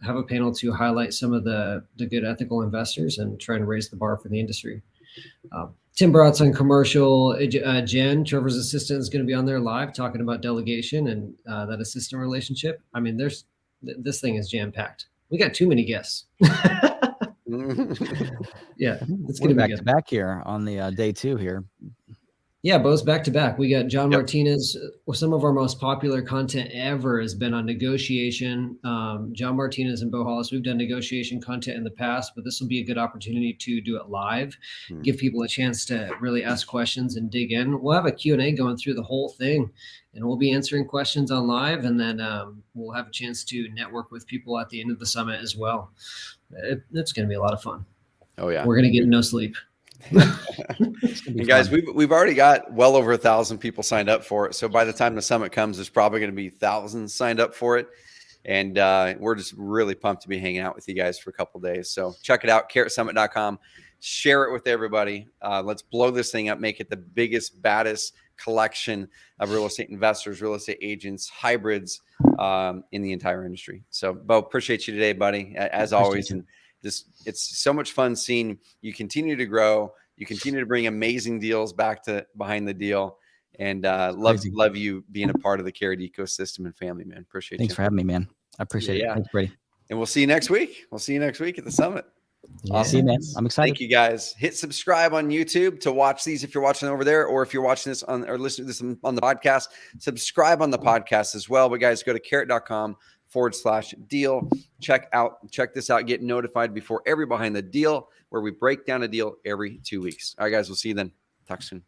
have a panel to highlight some of the good ethical investors and try to raise the bar for the industry. Tim Bratz on commercial. Jen, Trevor's assistant, is going to be on there live talking about delegation and that assistant relationship. I mean, this thing is jam packed. We got too many guests. Yeah, it's going to be back to back here on the day two here. Yeah, both back to back. We got John Yep. Martinez. Some of our most popular content ever has been on negotiation. John Martinez and Bo Hollis, we've done negotiation content in the past, but this will be a good opportunity to do it live, give people a chance to really ask questions and dig in. We'll have a Q&A going through the whole thing, and we'll be answering questions on live, and then we'll have a chance to network with people at the end of the summit as well. It's going to be a lot of fun. Oh yeah. We're going to get no sleep. And guys, we've already got well over 1,000 people signed up for it. So by the time the summit comes, there's probably going to be thousands signed up for it. And we're just really pumped to be hanging out with you guys for a couple of days. So check it out, carrotsummit.com. Share it with everybody. Let's blow this thing up, make it the biggest, baddest collection of real estate investors, real estate agents, hybrids in the entire industry. So Bo, appreciate you today, buddy, as always. And just, it's so much fun seeing you continue to grow. You continue to bring amazing deals back to Behind the Deal, and love you being a part of the Carrot ecosystem and family, man. Appreciate Thanks for having me, man. I appreciate it. Thanks, Brady. And we'll see you next week. We'll see you next week at the summit. Awesome. See you, man. I'm excited. Thank you, guys. Hit subscribe on YouTube to watch these if you're watching over there, or if you're watching this on or listening to this on the podcast, subscribe on the podcast as well. But guys, go to carrot.com/deal. Check this out. Get notified before every Behind the Deal, where we break down a deal every 2 weeks. All right, guys, we'll see you then. Talk soon.